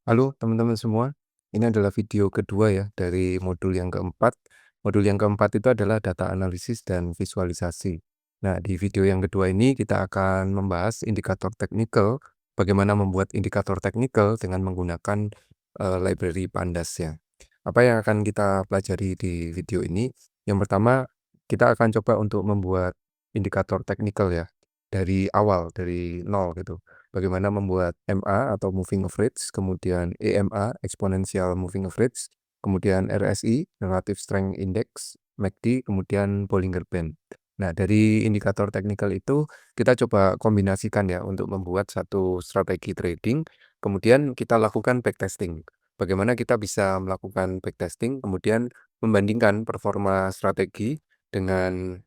Halo teman-teman semua, ini adalah video kedua ya dari modul yang keempat. Modul yang keempat itu adalah data analisis dan visualisasi. Nah, di video yang kedua ini kita akan membahas indikator teknikal, bagaimana membuat indikator teknikal dengan menggunakan library Pandas ya. Apa yang akan kita pelajari di video ini? Yang pertama, kita akan coba untuk membuat indikator teknikal ya dari awal, dari nol gitu. Bagaimana membuat MA atau moving average, kemudian EMA, exponential moving average, kemudian RSI, relative strength index, MACD, kemudian Bollinger Band. Nah, dari indikator teknikal itu kita coba kombinasikan ya untuk membuat satu strategi trading, kemudian kita lakukan backtesting. Bagaimana kita bisa melakukan backtesting, kemudian membandingkan performa strategi dengan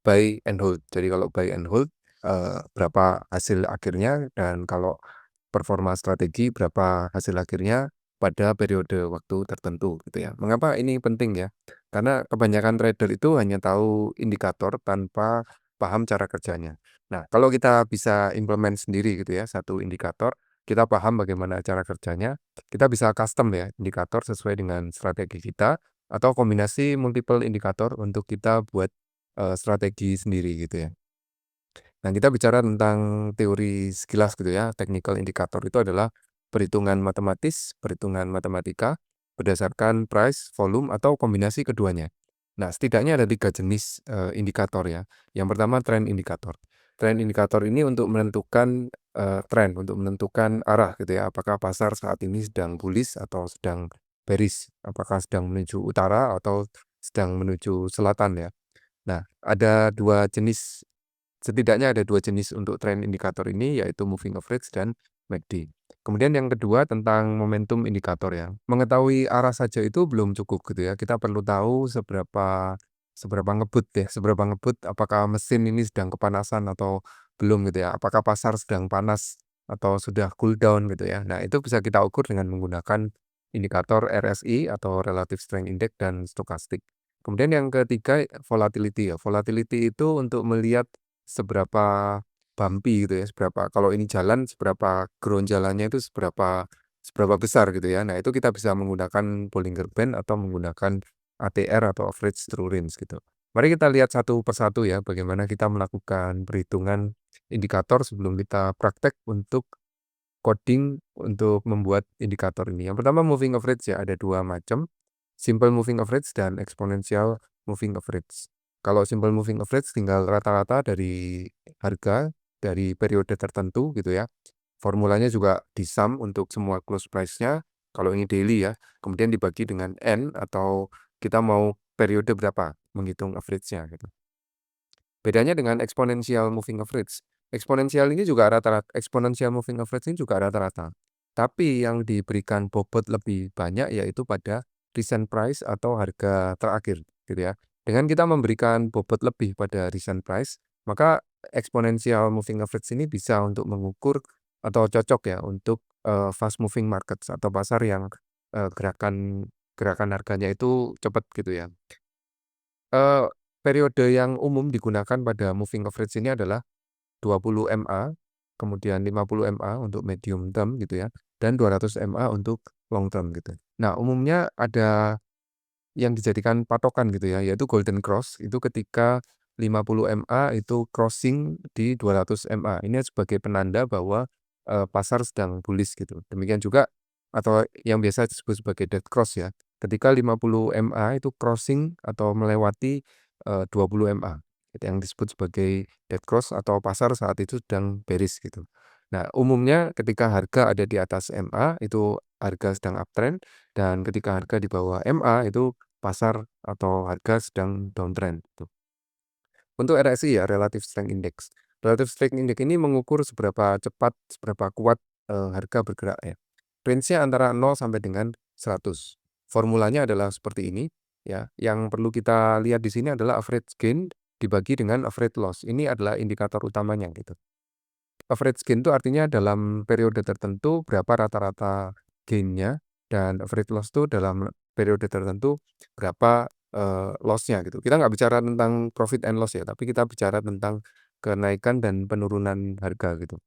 buy and hold. Jadi kalau buy and hold berapa hasil akhirnya, dan kalau performa strategi berapa hasil akhirnya pada periode waktu tertentu gitu ya. Mengapa ini penting ya? Karena kebanyakan trader itu hanya tahu indikator tanpa paham cara kerjanya. Nah, kalau kita bisa implement sendiri gitu ya, satu indikator, kita paham bagaimana cara kerjanya, kita bisa custom ya indikator sesuai dengan strategi kita, atau kombinasi multiple indikator untuk kita buat strategi sendiri gitu ya. Nah, kita bicara tentang teori sekilas gitu ya. Technical indicator itu adalah perhitungan matematis, perhitungan matematika berdasarkan price, volume, atau kombinasi keduanya. Nah, setidaknya ada 3 jenis indikator ya. Yang pertama trend indikator. Trend indikator ini untuk menentukan tren, untuk menentukan arah gitu ya. Apakah pasar saat ini sedang bullish atau sedang bearish, apakah sedang menuju utara atau sedang menuju selatan ya. Nah, ada dua jenis. Setidaknya ada 2 jenis untuk trend indikator ini, yaitu moving average dan MACD. Kemudian yang kedua tentang momentum indikator ya. Mengetahui arah saja itu belum cukup gitu ya. Kita perlu tahu seberapa ngebut ya, seberapa ngebut, apakah mesin ini sedang kepanasan atau belum gitu ya. Apakah pasar sedang panas atau sudah cool down gitu ya. Nah, itu bisa kita ukur dengan menggunakan indikator RSI atau Relative Strength Index dan stokastik. Kemudian yang ketiga volatility ya. Volatility itu untuk melihat seberapa bumpy gitu ya, kalau ini jalan seberapa jalannya itu seberapa seberapa besar gitu ya. Nah, itu kita bisa menggunakan Bollinger Band atau menggunakan ATR atau average true range gitu. Mari kita lihat satu persatu ya, bagaimana kita melakukan perhitungan indikator sebelum kita praktek untuk coding untuk membuat indikator ini. Yang pertama moving average ya, ada 2 macam, simple moving average dan exponential moving average. Kalau simple moving average tinggal rata-rata dari harga dari periode tertentu gitu ya. Formulanya juga di-sum untuk semua close price-nya, kalau ini daily ya, kemudian dibagi dengan N atau kita mau periode berapa menghitung average-nya gitu. Bedanya dengan exponential moving average. Exponential moving average ini juga rata-rata. Tapi yang diberikan bobot lebih banyak yaitu pada recent price atau harga terakhir gitu ya. Dengan kita memberikan bobot lebih pada recent price, maka exponential moving average ini bisa untuk mengukur atau cocok ya untuk fast moving markets atau pasar yang gerakan gerakan harganya itu cepat gitu ya. Eee, Periode yang umum digunakan pada moving average ini adalah 20 MA, kemudian 50 MA untuk medium term gitu ya, dan 200 MA untuk long term gitu. Nah, umumnya ada yang dijadikan patokan gitu ya, yaitu golden cross, itu ketika 50 MA itu crossing di 200 MA. Ini sebagai penanda bahwa pasar sedang bullish gitu. Demikian juga atau yang biasa disebut sebagai dead cross ya, ketika 50 MA itu crossing atau melewati 20 MA, itu yang disebut sebagai dead cross atau pasar saat itu sedang bearish gitu. Nah, umumnya ketika harga ada di atas MA itu harga sedang uptrend, dan ketika harga di bawah MA itu pasar atau harga sedang downtrend gitu. Untuk RSI ya, Relative Strength Index. Relative Strength Index ini mengukur seberapa cepat, seberapa kuat harga bergerak ya. Range-nya antara 0 sampai dengan 100. Formulanya adalah seperti ini ya. Yang perlu kita lihat di sini adalah average gain dibagi dengan average loss. Ini adalah indikator utamanya gitu. Average gain itu artinya dalam periode tertentu berapa rata-rata gain-nya, dan average loss itu dalam periode tertentu berapa loss-nya gitu. Kita nggak bicara tentang profit and loss ya, tapi kita bicara tentang kenaikan dan penurunan harga gitu.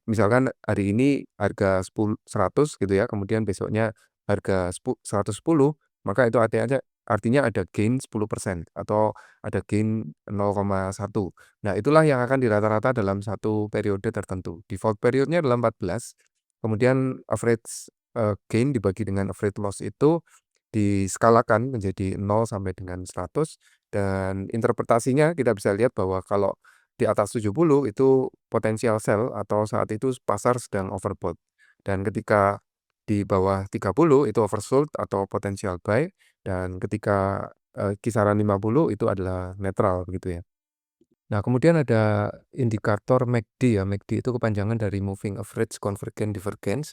Misalkan hari ini harga 100 gitu ya, kemudian besoknya harga 110, maka itu artinya ada gain 10% atau ada gain 0,1. Nah, itulah yang akan dirata-rata dalam satu periode tertentu. Default periodnya adalah 14, kemudian average gain dibagi dengan average loss itu diskalakan menjadi 0 sampai dengan 100, dan interpretasinya kita bisa lihat bahwa kalau di atas 70 itu potensial sell atau saat itu pasar sedang overbought. Dan ketika di bawah 30 itu oversold atau potensial buy, dan ketika kisaran 50 itu adalah netral gitu ya. Nah, kemudian ada indikator MACD ya. MACD itu kepanjangan dari Moving Average Convergence Divergence.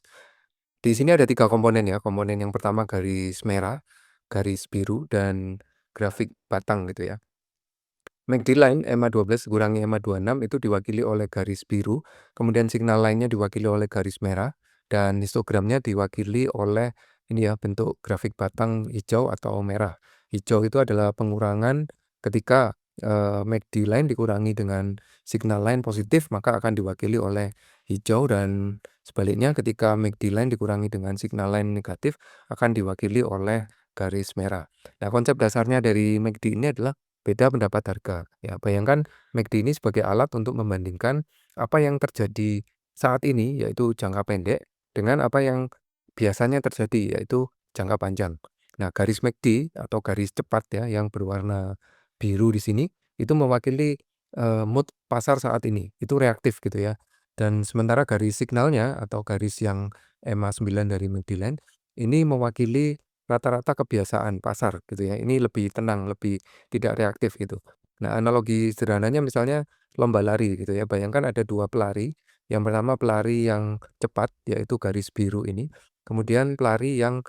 Di sini ada 3 komponen ya. Komponen yang pertama garis merah, garis biru, dan grafik batang gitu ya. MACD line EMA 12 kurangi EMA 26 itu diwakili oleh garis biru, kemudian signal line-nya diwakili oleh garis merah, dan histogramnya diwakili oleh ini ya, bentuk grafik batang hijau atau merah. Hijau itu adalah pengurangan ketika MACD line dikurangi dengan signal line positif, maka akan diwakili oleh hijau, dan sebaliknya ketika MACD line dikurangi dengan signal line negatif akan diwakili oleh garis merah. Nah, konsep dasarnya dari MACD ini adalah beda pendapat harga. Ya, bayangkan MACD ini sebagai alat untuk membandingkan apa yang terjadi saat ini, yaitu jangka pendek, dengan apa yang biasanya terjadi, yaitu jangka panjang. Nah, garis MACD atau garis cepat ya, yang berwarna biru di sini, itu mewakili mood pasar saat ini. Itu reaktif gitu ya. Dan sementara garis signalnya atau garis yang EMA 9 dari MACD line, ini mewakili rata-rata kebiasaan pasar gitu ya. Ini lebih tenang, lebih tidak reaktif gitu. Nah, analogi sederhananya misalnya lomba lari gitu ya. Bayangkan ada 2 pelari. Yang pertama pelari yang cepat, yaitu garis biru ini. Kemudian pelari yang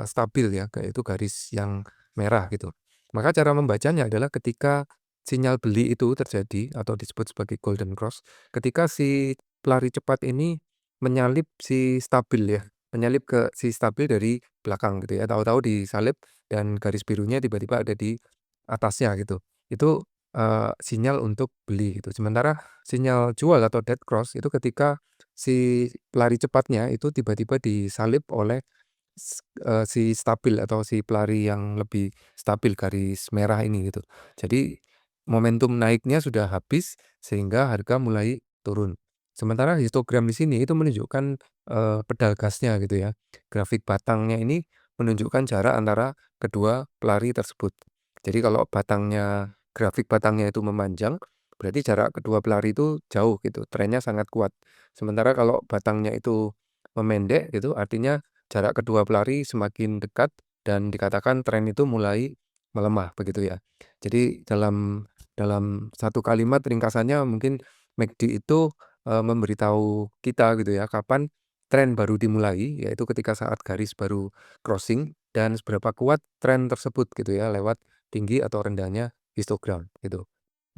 stabil ya, yaitu garis yang merah gitu. Maka cara membacanya adalah ketika sinyal beli itu terjadi atau disebut sebagai golden cross, ketika si pelari cepat ini menyalip si stabil ya, menyalip ke si stabil dari belakang gitu ya, tahu-tahu disalip dan garis birunya tiba-tiba ada di atasnya gitu. Itu sinyal untuk beli gitu. Sementara sinyal jual atau dead cross itu ketika si pelari cepatnya itu tiba-tiba disalip oleh si stabil atau si pelari yang lebih stabil garis merah ini gitu. Jadi momentum naiknya sudah habis sehingga harga mulai turun. Sementara histogram di sini itu menunjukkan pedal gasnya gitu ya. Grafik batangnya ini menunjukkan jarak antara kedua pelari tersebut. Jadi kalau grafik batangnya itu memanjang, berarti jarak kedua pelari itu jauh gitu, trennya sangat kuat. Sementara kalau batangnya itu memendek gitu, artinya jarak kedua pelari semakin dekat dan dikatakan tren itu mulai melemah begitu ya. Jadi dalam satu kalimat ringkasannya mungkin MACD itu memberitahu kita gitu ya, kapan tren baru dimulai, yaitu ketika saat garis baru crossing dan seberapa kuat tren tersebut gitu ya, lewat tinggi atau rendahnya histogram gitu.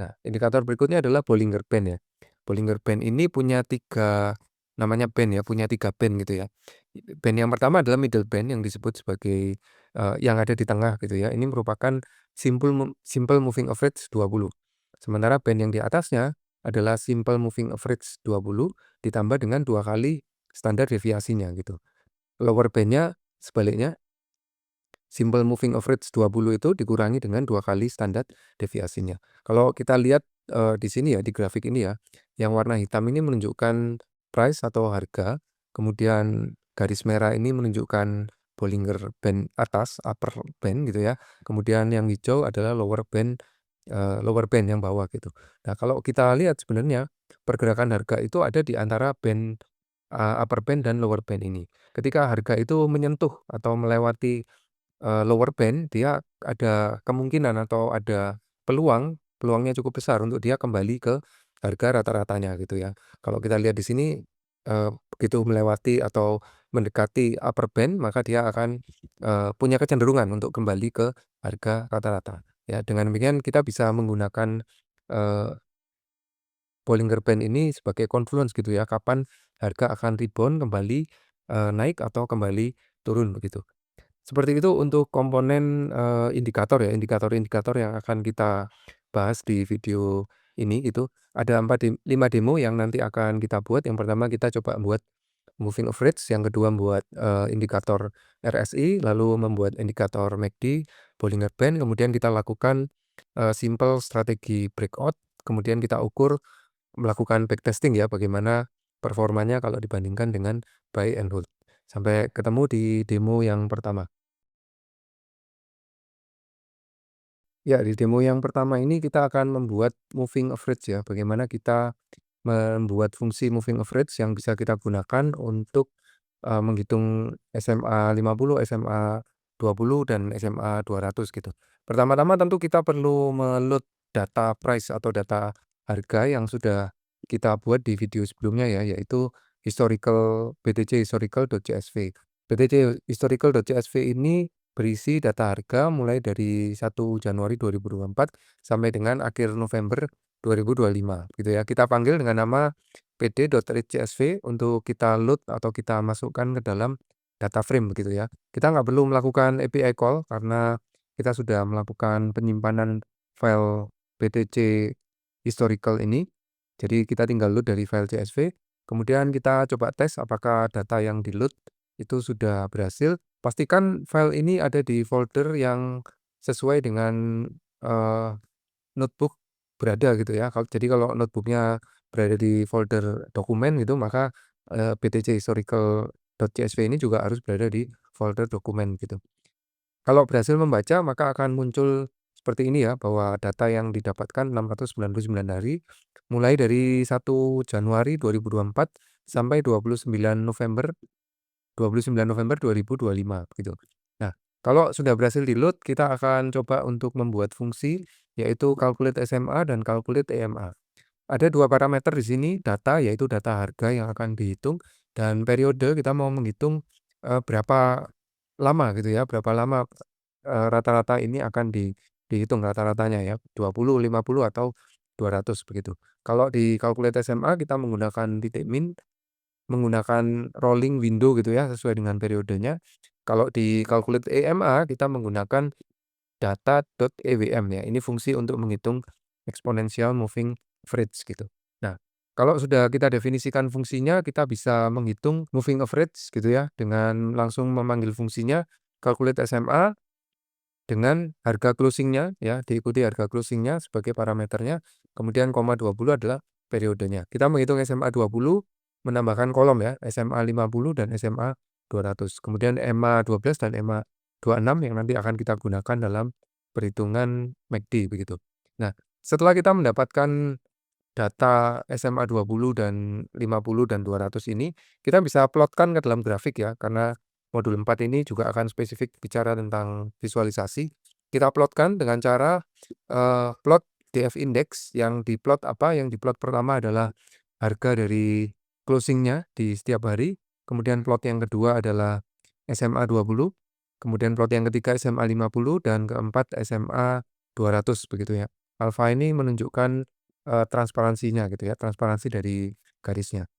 Nah, indikator berikutnya adalah Bollinger Band ya. Bollinger Band ini punya 3 namanya band ya, punya 3 band gitu ya. Band yang pertama adalah middle band yang disebut sebagai yang ada di tengah gitu ya. Ini merupakan simple moving average 20. Sementara band yang di atasnya adalah simple moving average 20 ditambah dengan 2 kali standar deviasinya gitu. Lower band-nya sebaliknya simple moving average 20 itu dikurangi dengan 2 kali standar deviasinya. Kalau kita lihat di sini ya, di grafik ini ya, yang warna hitam ini menunjukkan price atau harga, kemudian garis merah ini menunjukkan Bollinger Band atas, upper band gitu ya, kemudian yang hijau adalah lower band yang bawah gitu. Nah, kalau kita lihat sebenarnya pergerakan harga itu ada di antara band upper band dan lower band ini. Ketika harga itu menyentuh atau melewati lower band, dia ada kemungkinan atau ada peluangnya cukup besar untuk dia kembali ke harga rata-ratanya gitu ya. Kalau kita lihat di sini, begitu melewati atau mendekati upper band, maka dia akan punya kecenderungan untuk kembali ke harga rata-rata. Ya, dengan demikian kita bisa menggunakan eee, Bollinger Band ini sebagai confluence gitu ya, kapan harga akan rebound kembali, naik atau kembali turun begitu. Seperti itu untuk komponen indikator ya, indikator-indikator yang akan kita bahas di video ini gitu, ada 5 demo yang nanti akan kita buat. Yang pertama kita coba buat moving average, yang kedua membuat, indikator RSI, lalu membuat indikator MACD, Bollinger Band, kemudian kita lakukan, simple strategi breakout, kemudian kita ukur melakukan backtesting ya, bagaimana performanya kalau dibandingkan dengan buy and hold. Sampai ketemu di demo yang pertama. Ya, di demo yang pertama ini kita akan membuat moving average ya, bagaimana kita membuat fungsi moving average yang bisa kita gunakan untuk, menghitung SMA 50, SMA 20, dan SMA 200 gitu. Pertama-tama tentu kita perlu data price atau data harga yang sudah kita buat di video sebelumnya ya, yaitu historical BTC historical.csv. BTC historical.csv ini berisi data harga mulai dari 1 Januari 2024 sampai dengan akhir November 2025 gitu ya. Kita panggil dengan nama pd.readcsv untuk kita load atau kita masukkan ke dalam data frame begitu ya. Kita nggak perlu melakukan API call karena kita sudah melakukan penyimpanan file BTC historical ini. Jadi kita tinggal load dari file CSV, kemudian kita coba tes apakah data yang di-load itu sudah berhasil. Pastikan file ini ada di folder yang sesuai dengan, eee, notebook berada gitu ya. Jadi kalau notebooknya berada di folder dokumen gitu, maka, BTC historical.csv ini juga harus berada di folder dokumen gitu. Kalau berhasil membaca, maka akan muncul seperti ini ya, bahwa data yang didapatkan 699 hari, mulai dari 1 Januari 2024 sampai 29 November 2025 gitu. Nah, kalau sudah berhasil di-load, kita akan coba untuk membuat fungsi, yaitu calculate SMA dan calculate EMA. Ada 2 parameter di sini, data yaitu data harga yang akan dihitung, dan periode kita mau menghitung, berapa lama gitu ya, berapa lama, rata-rata ini akan dihitung rata-ratanya ya, 20, 50, atau 200 begitu. Kalau di calculate SMA kita menggunakan titik min, menggunakan rolling window gitu ya, sesuai dengan periodenya. Kalau di calculate EMA kita menggunakan data.ewm ya, ini fungsi untuk menghitung exponential moving average gitu. Nah, kalau sudah kita definisikan fungsinya, kita bisa menghitung moving average gitu ya, dengan langsung memanggil fungsinya calculate SMA dengan harga closing-nya ya, diikuti harga closing-nya sebagai parameternya, kemudian koma 20 adalah periodenya. Kita menghitung SMA 20, menambahkan kolom ya, SMA 50 dan SMA 200. Kemudian EMA 12 dan EMA 26 yang nanti akan kita gunakan dalam perhitungan MACD begitu. Nah, setelah kita mendapatkan data SMA 20 dan 50 dan 200 ini, kita bisa plotkan ke dalam grafik ya, karena modul 4 ini juga akan spesifik bicara tentang visualisasi. Kita plotkan dengan cara, plot DF index, yang diplot apa, yang diplot pertama adalah harga dari closing-nya di setiap hari, kemudian plot yang kedua adalah SMA 20, kemudian plot yang ketiga SMA 50, dan keempat SMA 200 begitu ya. Alfa ini menunjukkan transparansinya gitu ya, transparansi dari garisnya.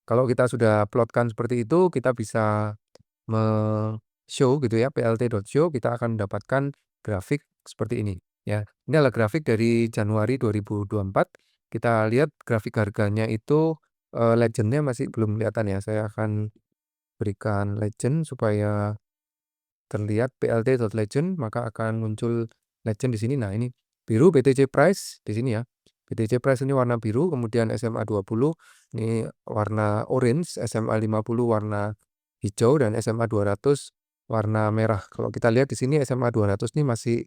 Kalau kita sudah plotkan seperti itu, kita bisa show gitu ya, plt.show, kita akan mendapatkan grafik seperti ini ya. Ini adalah grafik dari Januari 2024. Kita lihat grafik harganya itu, legend-nya masih belum kelihatan ya. Saya akan berikan legend supaya terlihat plt.legend, maka akan muncul legend di sini. Nah, ini biru BTC price di sini ya. BTC price ini warna biru, kemudian SMA 20 ini warna orange, SMA 50 warna hijau, dan SMA 200 warna merah. Kalau kita lihat di sini SMA 200 ini masih,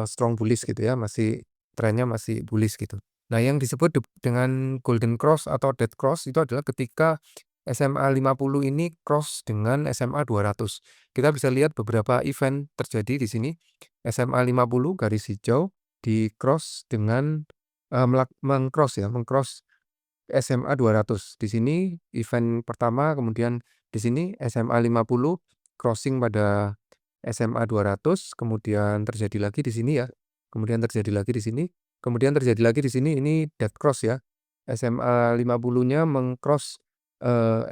strong bullish gitu ya, masih trennya masih bullish gitu. Nah, yang disebut dengan golden cross atau dead cross itu adalah ketika SMA 50 ini cross dengan SMA 200. Kita bisa lihat beberapa event terjadi di sini. SMA 50 garis hijau di-cross dengan, meng-cross ya, meng-cross SMA 200. Di sini event pertama, kemudian di sini SMA 50 crossing pada SMA 200, kemudian terjadi lagi di sini ya, kemudian terjadi lagi di sini, kemudian terjadi lagi di sini, ini dead cross ya. SMA 50-nya meng-cross,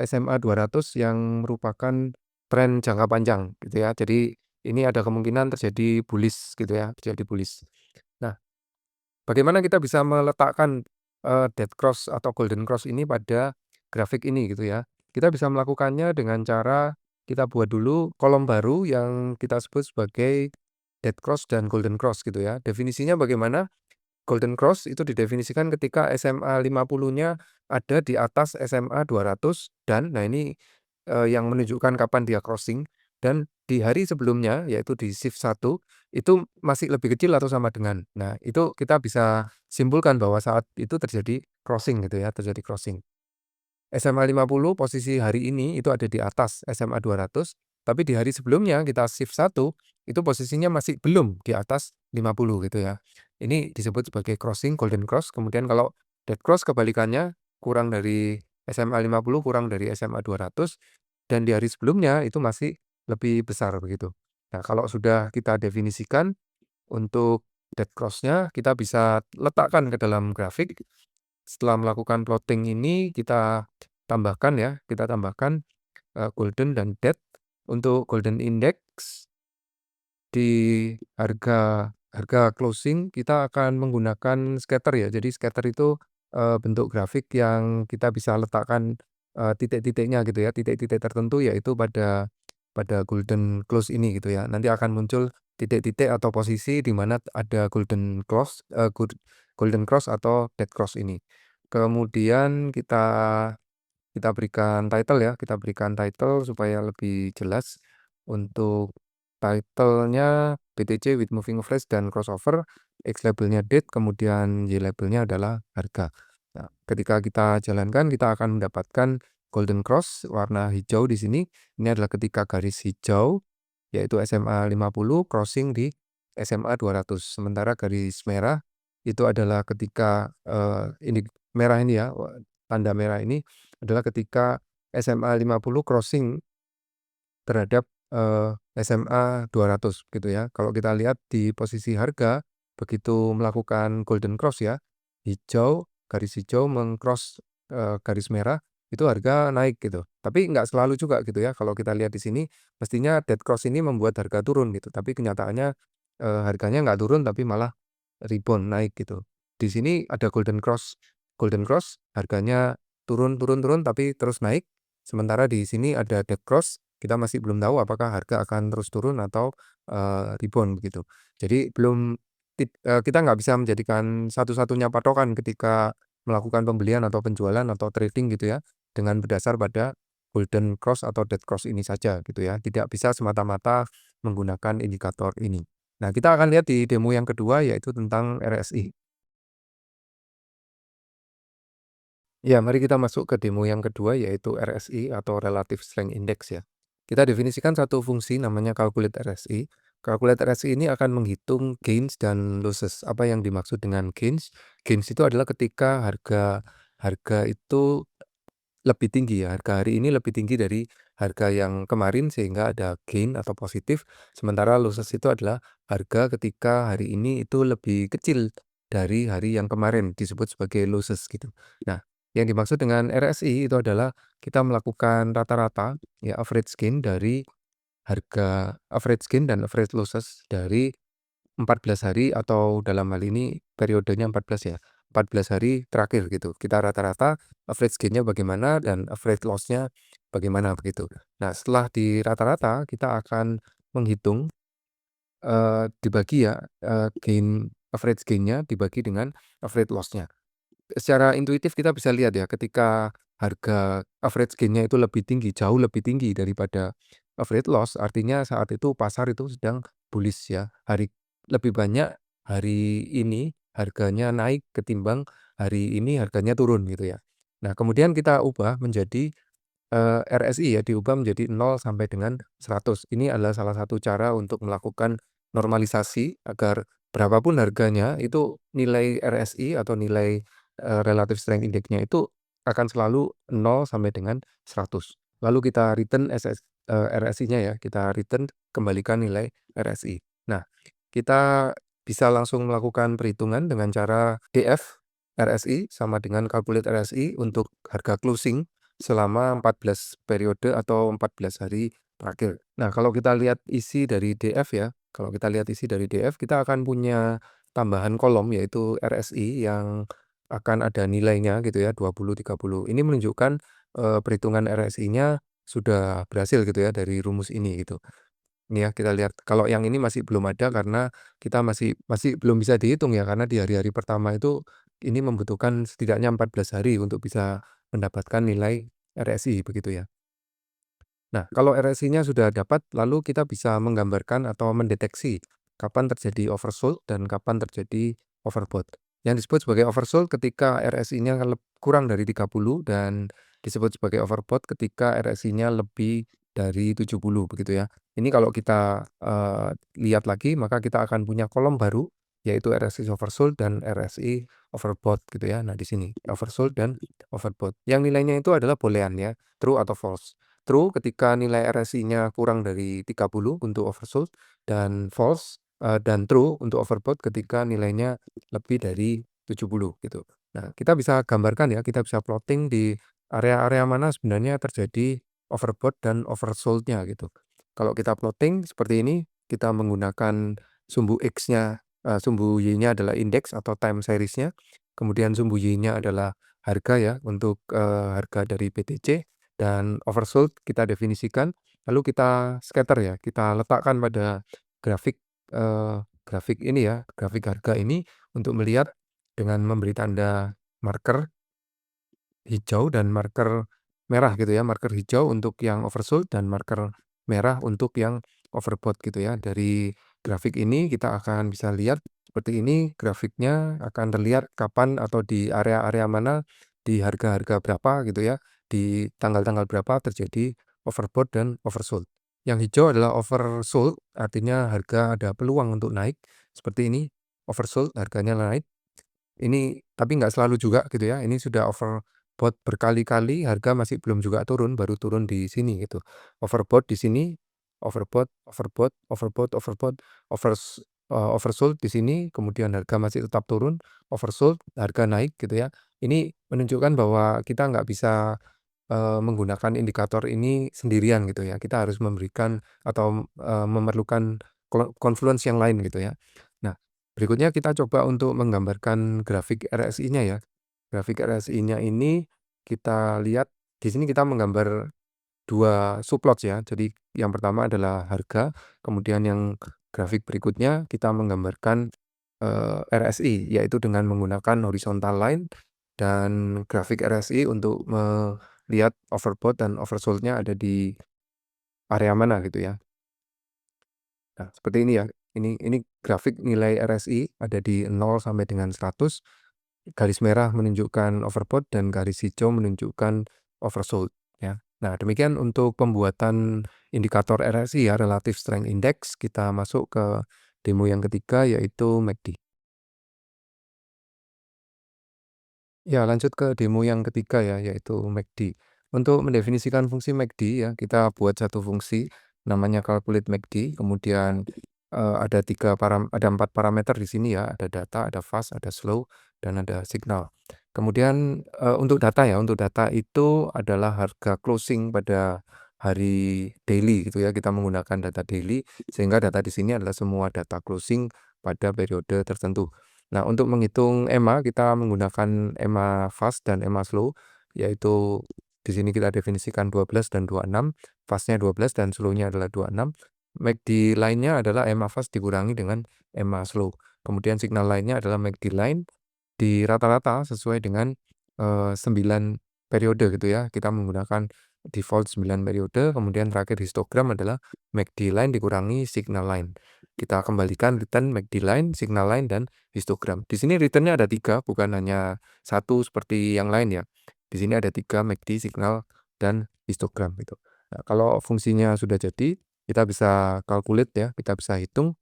SMA 200 yang merupakan tren jangka panjang gitu ya. Jadi ini ada kemungkinan terjadi bullish gitu ya, terjadi bullish. Nah, bagaimana kita bisa meletakkan, dead cross atau golden cross ini pada grafik ini gitu ya. Kita bisa melakukannya dengan cara kita buat dulu kolom baru yang kita sebut sebagai dead cross dan golden cross gitu ya. Definisinya bagaimana? Golden cross itu didefinisikan ketika SMA 50-nya ada di atas SMA 200 dan nah ini, yang menunjukkan kapan dia crossing dan di hari sebelumnya yaitu di shift 1 itu masih lebih kecil atau sama dengan. Nah itu kita bisa simpulkan bahwa saat itu terjadi crossing gitu ya, terjadi crossing. SMA 50 posisi hari ini itu ada di atas SMA 200, tapi di hari sebelumnya kita shift 1 itu posisinya masih belum di atas 50 gitu ya. Ini disebut sebagai crossing golden cross, kemudian kalau dead cross kebalikannya kurang dari SMA 50 kurang dari SMA 200 dan di hari sebelumnya itu masih lebih besar begitu. Nah, kalau sudah kita definisikan untuk dead cross-nya kita bisa letakkan ke dalam grafik. Setelah melakukan plotting ini kita tambahkan ya, kita tambahkan, golden dan dead. Untuk golden index di harga closing kita akan menggunakan scatter ya. Jadi scatter itu, bentuk grafik yang kita bisa letakkan, titik-titiknya gitu ya, titik-titik tertentu yaitu pada golden close ini gitu ya. Nanti akan muncul titik-titik atau posisi di mana ada golden cross atau dead cross ini. Kemudian kita berikan title ya, kita berikan title supaya lebih jelas. Untuk title-nya BTC with moving average dan crossover, X label-nya date, kemudian Y label-nya adalah harga. Nah, ketika kita jalankan kita akan mendapatkan golden cross warna hijau di sini. Ini adalah ketika garis hijau yaitu SMA 50 crossing di SMA 200. Sementara garis merah itu adalah ketika, ini merah ini ya, tanda merah ini adalah ketika SMA 50 crossing terhadap, SMA 200 gitu ya. Kalau kita lihat di posisi harga, begitu melakukan golden cross ya, garis hijau meng-cross, garis merah, itu harga naik gitu. Tapi nggak selalu juga gitu ya, kalau kita lihat di sini, mestinya dead cross ini membuat harga turun gitu, tapi kenyataannya, harganya nggak turun tapi malah rebound naik gitu. Di sini ada golden cross harganya turun turun turun tapi terus naik, sementara di sini ada dead cross, kita masih belum tahu apakah harga akan terus turun atau, rebound begitu. Jadi kita nggak bisa menjadikan satu-satunya patokan ketika melakukan pembelian atau penjualan atau trading gitu ya, dengan berdasar pada golden cross atau dead cross ini saja gitu ya, tidak bisa semata-mata menggunakan indikator ini. Nah, kita akan lihat di demo yang kedua yaitu tentang RSI. Ya, mari kita masuk ke demo yang kedua yaitu RSI atau Relative Strength Index ya. Kita definisikan satu fungsi namanya calculate RSI. Calculate RSI ini akan menghitung gains dan losses. Apa yang dimaksud dengan gains? Gains itu adalah ketika harga harga itu lebih tinggi ya, harga hari ini lebih tinggi dari harga yang kemarin sehingga ada gain atau positif, sementara losses itu adalah harga ketika hari ini itu lebih kecil dari hari yang kemarin, disebut sebagai losses gitu. Nah, yang dimaksud dengan RSI itu adalah kita melakukan rata-rata ya average gain dari average gain dan average losses dari 14 hari atau dalam hal ini periodenya 14 ya, 14 hari terakhir gitu. Kita rata-rata average gain-nya bagaimana dan average loss-nya bagaimana begitu. Nah, setelah di rata-rata kita akan menghitung, dibagi ya, average gain-nya dibagi dengan average loss-nya. Secara intuitif kita bisa lihat ya, ketika harga average gain-nya itu lebih tinggi, jauh lebih tinggi daripada average loss, artinya saat itu pasar itu sedang bullish ya. Lebih banyak hari ini harganya naik ketimbang hari ini harganya turun gitu ya. Nah, kemudian kita ubah menjadi RSI ya diubah menjadi 0 sampai dengan 100. Ini adalah salah satu cara untuk melakukan normalisasi agar berapapun harganya itu nilai RSI atau nilai, Relative Strength Index-nya itu akan selalu 0 sampai dengan 100. Lalu kita return RSI-nya ya, kita return kembalikan nilai RSI. Nah, kita bisa langsung melakukan perhitungan dengan cara DF RSI sama dengan calculate RSI untuk harga closing selama 14 periode atau 14 hari terakhir. Nah, kalau kita lihat isi dari DF ya, kalau kita lihat isi dari DF, kita akan punya tambahan kolom yaitu RSI yang akan ada nilainya gitu ya 20, 30. Ini menunjukkan, perhitungan RSI-nya sudah berhasil gitu ya dari rumus ini gitu. Ini ya kita lihat kalau yang ini masih belum ada karena kita masih masih belum bisa dihitung ya karena di hari-hari pertama itu ini membutuhkan setidaknya 14 hari untuk bisa mendapatkan nilai RSI begitu ya. Nah, kalau RSI-nya sudah dapat, lalu kita bisa menggambarkan atau mendeteksi kapan terjadi overshoot dan kapan terjadi overbought. Yang disebut sebagai overshoot ketika RSI-nya kurang dari 30 dan disebut sebagai overbought ketika RSI-nya lebih dari 70 begitu ya. Ini kalau kita lihat lagi maka kita akan punya kolom baru yaitu RSI oversold dan RSI overbought gitu ya. Nah, di sini oversold dan overbought. Yang nilainya itu adalah boolean ya, true atau false. True ketika nilai RSI-nya kurang dari 30 untuk oversold dan false dan true untuk overbought ketika nilainya lebih dari 70 gitu. Nah, kita bisa gambarkan ya, kita bisa plotting di area-area mana sebenarnya terjadi overbought dan oversold-nya gitu. Kalau kita plotting seperti ini, kita menggunakan sumbu X-nya, sumbu Y-nya adalah indeks atau time series-nya, kemudian sumbu Y-nya adalah harga ya untuk harga dari BTC. Dan oversold kita definisikan, lalu kita scatter ya, kita letakkan pada grafik, grafik ini ya, grafik harga ini untuk melihat dengan memberi tanda marker hijau dan marker merah gitu ya, marker hijau untuk yang oversold dan marker merah untuk yang overbought gitu ya. Dari grafik ini kita akan bisa lihat seperti ini grafiknya akan terlihat kapan atau di area-area mana, di harga-harga berapa gitu ya, di tanggal-tanggal berapa terjadi overbought dan oversold. Yang hijau adalah oversold, artinya harga ada peluang untuk naik, seperti ini, oversold harganya naik. Ini tapi nggak selalu juga gitu ya, ini sudah overbought berkali-kali, harga masih belum juga turun, baru turun di sini gitu. Overbought di sini, overbought overbought overbought overbought, oversold di sini, kemudian harga masih tetap turun, oversold, harga naik gitu ya. Ini menunjukkan bahwa kita nggak bisa, menggunakan indikator ini sendirian gitu ya, kita harus memberikan atau, memerlukan confluence yang lain gitu ya. Nah, berikutnya kita coba untuk menggambarkan grafik RSI-nya ya. Grafik RSI-nya ini kita lihat di sini kita menggambar 2 subplot ya. Jadi yang pertama adalah harga, kemudian yang grafik berikutnya kita menggambarkan, RSI yaitu dengan menggunakan horizontal line dan grafik RSI untuk melihat overbought dan oversold-nya ada di area mana gitu ya. Nah, seperti ini ya. Ini grafik nilai RSI ada di 0 sampai dengan 100, garis merah menunjukkan overbought dan garis hijau menunjukkan oversold ya. Nah, demikian untuk pembuatan indikator RSI ya, Relative Strength Index. Kita masuk ke demo yang ketiga yaitu MACD. Ya, lanjut ke demo yang ketiga ya, yaitu MACD. Untuk mendefinisikan fungsi MACD ya, kita buat satu fungsi namanya calculate MACD. Kemudian ada 4 parameter di sini ya, ada data, ada fast, ada slow, dan ada signal. Kemudian untuk data ya, untuk data itu adalah harga closing pada hari daily gitu ya. Kita menggunakan data daily sehingga data di sini adalah semua data closing pada periode tertentu. Nah, untuk menghitung EMA, kita menggunakan EMA fast dan EMA slow, yaitu di sini kita definisikan 12 dan 26, fastnya 12 dan slow-nya adalah 26. MACD line-nya adalah EMA fast dikurangi dengan EMA slow. Kemudian signal line-nya adalah MACD line di rata-rata sesuai dengan 9 periode gitu ya. Kita menggunakan default 9 periode, kemudian terakhir histogram adalah MACD line dikurangi signal line. Kita kembalikan return MACD line, signal line, dan histogram. Di sini return-nya ada 3, bukan hanya satu seperti yang lain ya. Di sini ada 3 MACD, signal, dan histogram gitu. Nah, kalau fungsinya sudah jadi, kita bisa calculate ya, kita bisa hitung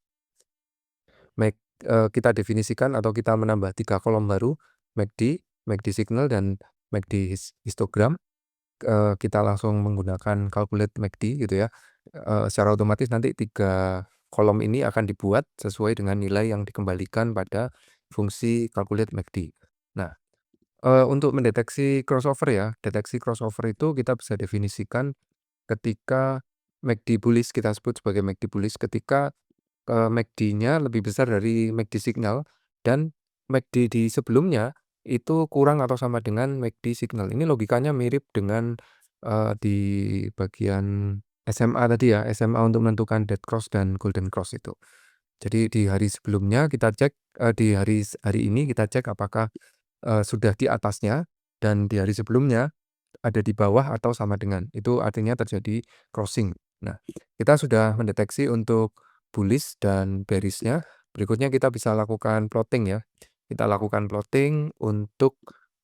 kita definisikan atau kita menambah 3 kolom baru, MACD, MACD signal, dan MACD histogram. Kita langsung menggunakan calculate MACD gitu ya. Secara otomatis nanti 3 kolom ini akan dibuat sesuai dengan nilai yang dikembalikan pada fungsi calculate MACD. Nah, untuk mendeteksi crossover ya, deteksi crossover itu kita bisa definisikan ketika MACD bullish, kita sebut sebagai MACD bullish ketika MACD-nya lebih besar dari MACD signal dan MACD di sebelumnya itu kurang atau sama dengan MACD signal. Ini logikanya mirip dengan, di bagian SMA tadi ya, SMA untuk menentukan dead cross dan golden cross itu. Jadi di hari sebelumnya kita cek, di hari ini kita cek apakah, sudah di atasnya dan di hari sebelumnya ada di bawah atau sama dengan, itu artinya terjadi crossing. Nah, kita sudah mendeteksi untuk bullish dan bearish-nya, berikutnya kita bisa lakukan plotting ya. Kita lakukan plotting untuk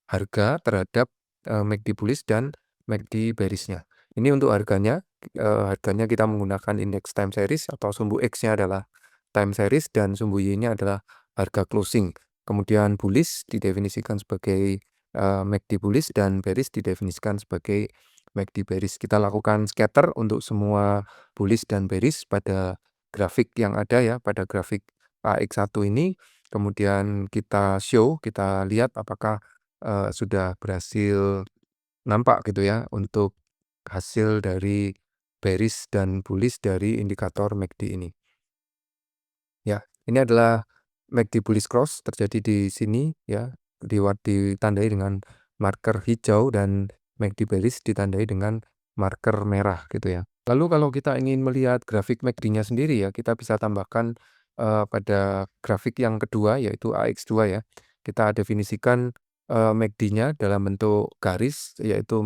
harga terhadap, MACD bullish dan MACD bearish-nya. Ini untuk harganya, harganya kita menggunakan indeks time series atau sumbu X-nya adalah time series dan sumbu Y-nya adalah harga closing. Kemudian bullish didefinisikan sebagai MACD bullish dan bearish didefinisikan sebagai MACD bearish. Kita lakukan scatter untuk semua bullish dan bearish pada grafik yang ada ya, pada grafik AX1 ini. Kemudian kita show, kita lihat apakah sudah berhasil nampak gitu ya untuk hasil dari bearish dan bullish dari indikator MACD ini. Ya, ini adalah MACD bullish cross terjadi di sini ya, ditandai dengan marker hijau dan MACD bearish ditandai dengan marker merah gitu ya. Lalu kalau kita ingin melihat grafik MACD-nya sendiri ya, kita bisa tambahkan, pada grafik yang kedua yaitu AX2 ya. Kita definisikan, MACD-nya dalam bentuk garis yaitu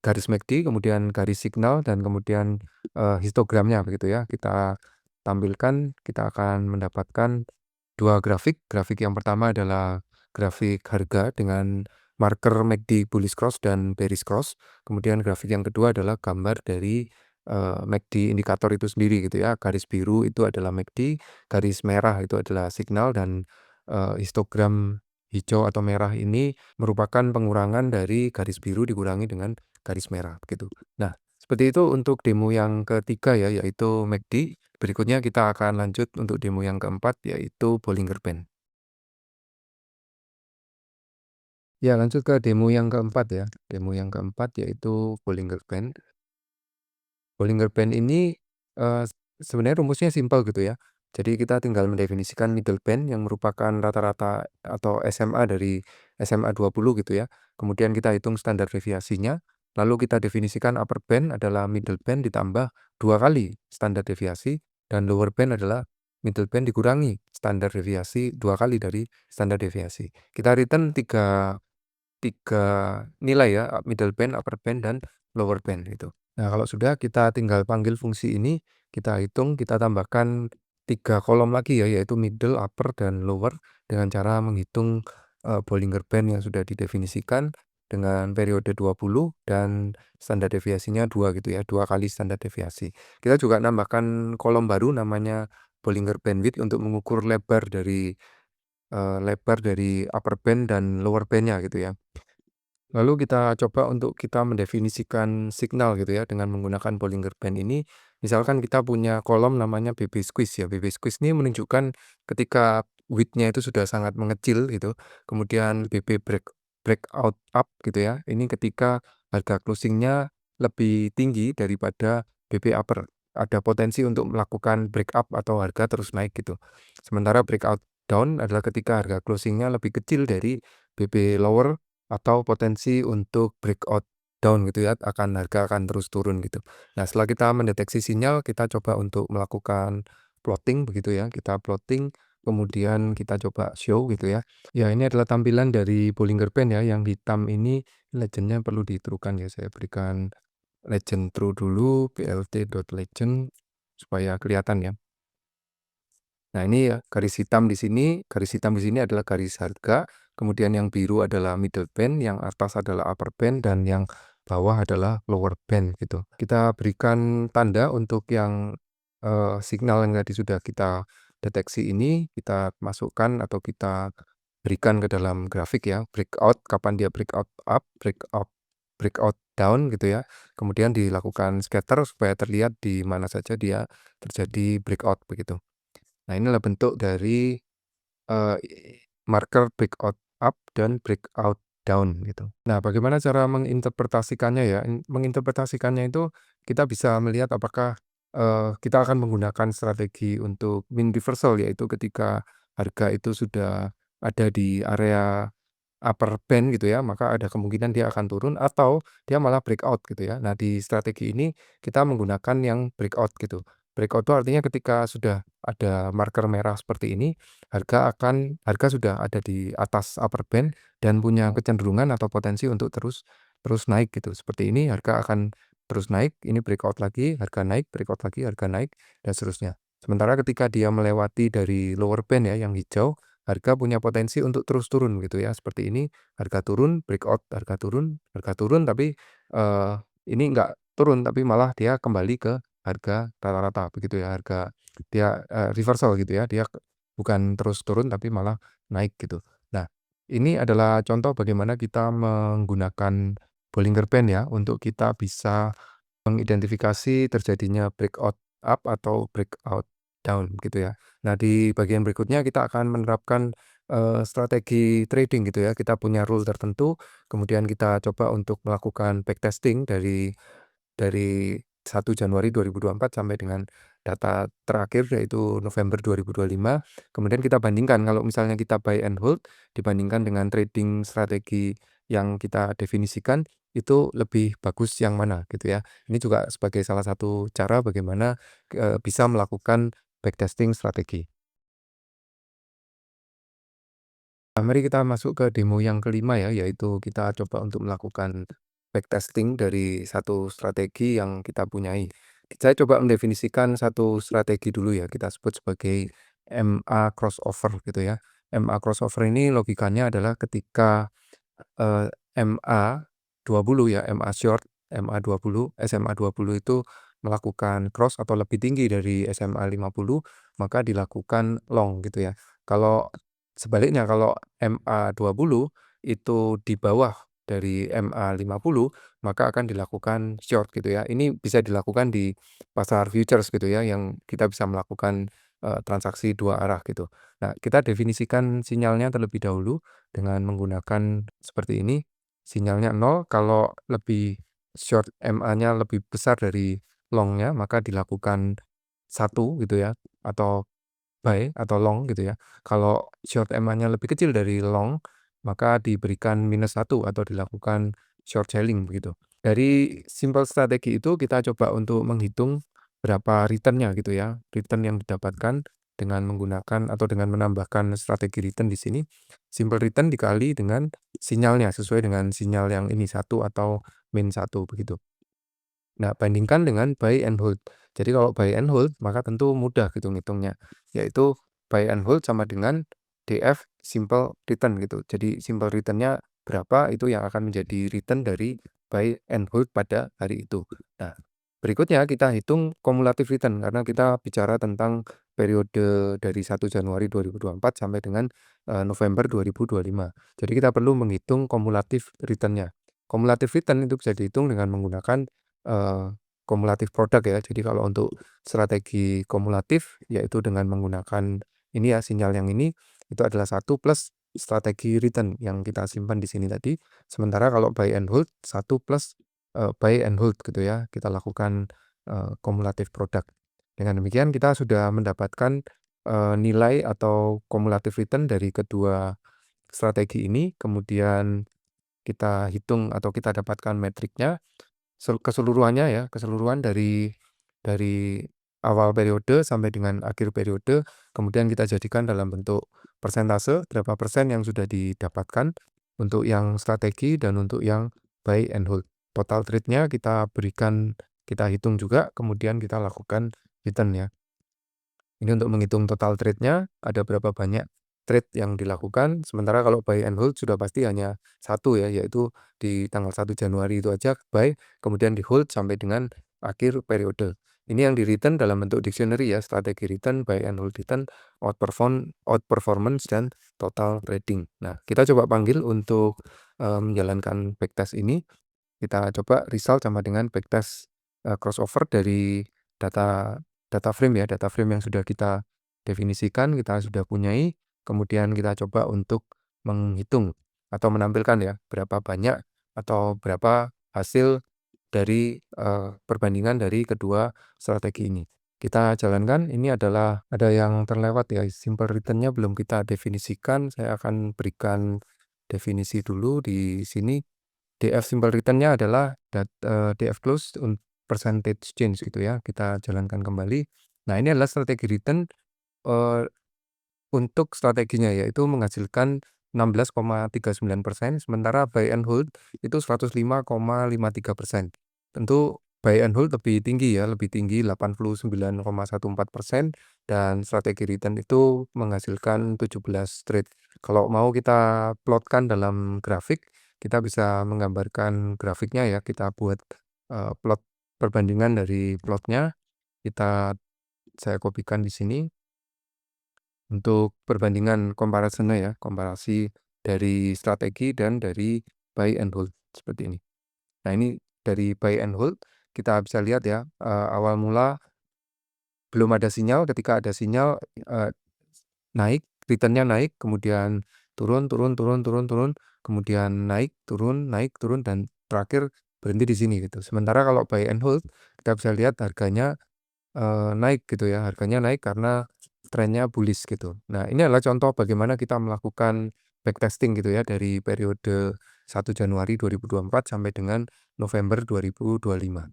garis MACD, kemudian garis signal dan kemudian, histogramnya begitu ya. Kita tampilkan, kita akan mendapatkan 2 grafik. Grafik yang pertama adalah grafik harga dengan marker MACD bullish cross dan bearish cross. Kemudian grafik yang kedua adalah gambar dari, MACD indikator itu sendiri gitu ya. Garis biru itu adalah MACD, garis merah itu adalah signal dan, histogram hijau atau merah ini merupakan pengurangan dari garis biru dikurangi dengan garis merah begitu. Nah, seperti itu untuk demo yang ketiga ya, yaitu MACD. Berikutnya kita akan lanjut untuk demo yang keempat, yaitu Bollinger Band. Ya, lanjut ke demo yang keempat ya. Demo yang keempat yaitu Bollinger Band. Bollinger Band ini, sebenarnya rumusnya simpel gitu ya. Jadi kita tinggal mendefinisikan middle band yang merupakan rata-rata atau SMA dari SMA 20 gitu ya. Kemudian kita hitung standar deviasinya, lalu kita definisikan upper band adalah middle band ditambah 2 kali standar deviasi, dan lower band adalah middle band dikurangi standar deviasi 2 kali dari standar deviasi. Kita return 3 3 nilai ya, middle band, upper band, dan lower band gitu. Nah, kalau sudah kita tinggal panggil fungsi ini, kita hitung, kita tambahkan 3 kolom lagi ya, yaitu middle, upper, dan lower dengan cara menghitung, Bollinger Band yang sudah didefinisikan dengan periode 20 dan standar deviasinya 2 gitu ya, 2 kali standar deviasi. Kita juga nambahkan kolom baru namanya Bollinger Bandwidth untuk mengukur lebar dari upper band dan lower band-nya gitu ya. Lalu kita coba untuk kita mendefinisikan signal gitu ya dengan menggunakan Bollinger Band ini. Misalkan kita punya kolom namanya BB squeeze ya. BB squeeze ini menunjukkan ketika width-nya itu sudah sangat mengecil gitu. Kemudian BB breakout up gitu ya. Ini ketika harga closing-nya lebih tinggi daripada BB upper. Ada potensi untuk melakukan break up atau harga terus naik gitu. Sementara breakout down adalah ketika harga closing-nya lebih kecil dari BB lower atau potensi untuk breakout down gitu ya, harga akan terus turun gitu. Nah, setelah kita mendeteksi sinyal, kita coba untuk melakukan plotting begitu ya, kita plotting, kemudian kita coba show gitu ya. Ya, ini adalah tampilan dari Bollinger Band ya, yang hitam ini legend-nya perlu diturukan ya, saya berikan legend true dulu, blt.legend supaya kelihatan ya. Nah, ini ya garis hitam di sini adalah garis harga, kemudian yang biru adalah middle band, yang atas adalah upper band, dan yang bawah adalah lower band gitu. Kita berikan tanda untuk yang signal yang tadi sudah kita deteksi ini, kita masukkan atau kita berikan ke dalam grafik ya, breakout, kapan dia breakout up, breakout down gitu ya. Kemudian dilakukan scatter supaya terlihat di mana saja dia terjadi breakout begitu. Nah, inilah bentuk dari, eee, marker breakout up dan breakout down gitu. Nah, bagaimana cara menginterpretasikannya ya? Menginterpretasikannya itu kita bisa melihat apakah, kita akan menggunakan strategi untuk mean reversal, yaitu ketika harga itu sudah ada di area upper band gitu ya, maka ada kemungkinan dia akan turun atau dia malah breakout gitu ya. Nah, di strategi ini kita menggunakan yang breakout gitu. Breakout itu artinya ketika sudah ada marker merah seperti ini, harga sudah ada di atas upper band dan punya kecenderungan atau potensi untuk terus terus naik gitu. Seperti ini harga akan terus naik, ini breakout lagi, harga naik, breakout lagi, harga naik, dan seterusnya. Sementara ketika dia melewati dari lower band ya, yang hijau, harga punya potensi untuk terus turun gitu ya, seperti ini, harga turun, breakout, harga turun, tapi, ini enggak turun, tapi malah dia kembali ke harga rata-rata begitu ya, harga dia, reversal gitu ya, dia bukan terus turun tapi malah naik gitu. Nah, ini adalah contoh bagaimana kita menggunakan Bollinger Band ya, untuk kita bisa mengidentifikasi terjadinya breakout up atau breakout down gitu ya. Nah, di bagian berikutnya kita akan menerapkan, strategi trading gitu ya. Kita punya rule tertentu, kemudian kita coba untuk melakukan backtesting dari 1 Januari 2024 sampai dengan data terakhir yaitu November 2025. Kemudian kita bandingkan kalau misalnya kita buy and hold dibandingkan dengan trading strategi yang kita definisikan, itu lebih bagus yang mana gitu ya. Ini juga sebagai salah satu cara bagaimana, bisa melakukan backtesting strategi. Nah, mari kita masuk ke demo yang kelima ya, yaitu kita coba untuk melakukan backtesting dari satu strategi yang kita punyai. Saya coba mendefinisikan satu strategi dulu ya, kita sebut sebagai MA crossover gitu ya. MA crossover ini logikanya adalah ketika MA 20 ya, MA short, MA 20, SMA 20 itu melakukan cross atau lebih tinggi dari SMA 50, maka dilakukan long gitu ya. Kalau sebaliknya, kalau MA 20 itu di bawah dari MA 50, maka akan dilakukan short gitu ya. Ini bisa dilakukan di pasar futures gitu ya, yang kita bisa melakukan, transaksi dua arah gitu. Nah, kita definisikan sinyalnya terlebih dahulu dengan menggunakan seperti ini, sinyalnya 0, kalau lebih short MA-nya lebih besar dari long-nya, maka dilakukan satu gitu ya, atau buy atau long gitu ya. Kalau short MA-nya lebih kecil dari long, maka diberikan -1 atau dilakukan short selling begitu. Dari simple strategi itu kita coba untuk menghitung berapa return-nya gitu ya, return yang didapatkan dengan menggunakan atau dengan menambahkan strategi return di sini. Simple return dikali dengan sinyalnya, sesuai dengan sinyal yang ini, satu atau -1 begitu. Nah, bandingkan dengan buy and hold. Jadi kalau buy and hold, maka tentu mudah gitu ngitungnya, yaitu buy and hold sama dengan DF simple return gitu. Jadi simple return-nya berapa, itu yang akan menjadi return dari buy and hold pada hari itu. Nah, berikutnya kita hitung cumulative return, karena kita bicara tentang periode dari 1 Januari 2024 sampai dengan, November 2025. Jadi kita perlu menghitung cumulative return-nya. Cumulative return itu bisa dihitung dengan menggunakan kumulatif produk ya. Jadi kalau untuk strategi kumulatif, yaitu dengan menggunakan ini ya, sinyal yang ini, itu adalah satu plus strategi return yang kita simpan di sini tadi. Sementara kalau buy and hold, satu plus, buy and hold gitu ya, kita lakukan, kumulatif produk. Dengan demikian kita sudah mendapatkan, nilai atau kumulatif return dari kedua strategi ini, kemudian kita hitung atau kita dapatkan metriknya. Keseluruhannya ya, keseluruhan dari awal periode sampai dengan akhir periode, kemudian kita jadikan dalam bentuk persentase, berapa persen yang sudah didapatkan untuk yang strategi dan untuk yang buy and hold. Total trade-nya kita hitung juga, kemudian kita lakukan return ya. Ini untuk menghitung total trade-nya, ada berapa banyak trade yang dilakukan, sementara kalau buy and hold sudah pasti hanya satu ya, yaitu di tanggal 1 Januari itu aja buy, kemudian di hold sampai dengan akhir periode. Ini yang di return dalam bentuk dictionary ya, strategi return, buy and hold return, outperformance, dan total trading. Nah, kita coba panggil untuk menjalankan backtest ini. Kita coba result sama dengan backtest crossover dari data data frame ya, data frame yang sudah kita definisikan, kita sudah punyai, kemudian kita coba untuk menghitung atau menampilkan ya, berapa banyak atau berapa hasil dari, perbandingan dari kedua strategi ini. Kita jalankan, ini adalah ada yang terlewat ya, simple return-nya belum kita definisikan, saya akan berikan definisi dulu di sini. DF simple return-nya adalah DF close percentage change gitu ya, kita jalankan kembali. Nah, ini adalah strategi return, eee, untuk strateginya yaitu menghasilkan 16,39%, sementara buy and hold itu 105,53%. Tentu buy and hold lebih tinggi ya, lebih tinggi 89,14% dan strategi return itu menghasilkan 17 trade. Kalau mau kita plotkan dalam grafik, kita bisa menggambarkan grafiknya ya, kita buat, plot perbandingan dari plotnya, saya kopikan di sini. Untuk perbandingan comparison-nya ya, komparasi dari strategi dan dari buy and hold, seperti ini. Nah, ini dari buy and hold, kita bisa lihat ya, awal mula belum ada sinyal, ketika ada sinyal, naik, return-nya naik, kemudian turun turun turun turun turun, kemudian naik turun, dan terakhir berhenti di sini gitu. Sementara kalau buy and hold, kita bisa lihat harganya naik gitu ya, harganya naik karena trennya bullish gitu. Nah, ini adalah contoh bagaimana kita melakukan backtesting gitu ya dari periode 1 Januari 2024 sampai dengan November 2025.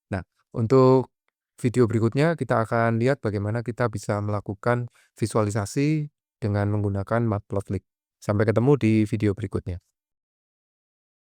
Nah, untuk video berikutnya kita akan lihat bagaimana kita bisa melakukan visualisasi dengan menggunakan Matplotlib. Sampai ketemu di video berikutnya.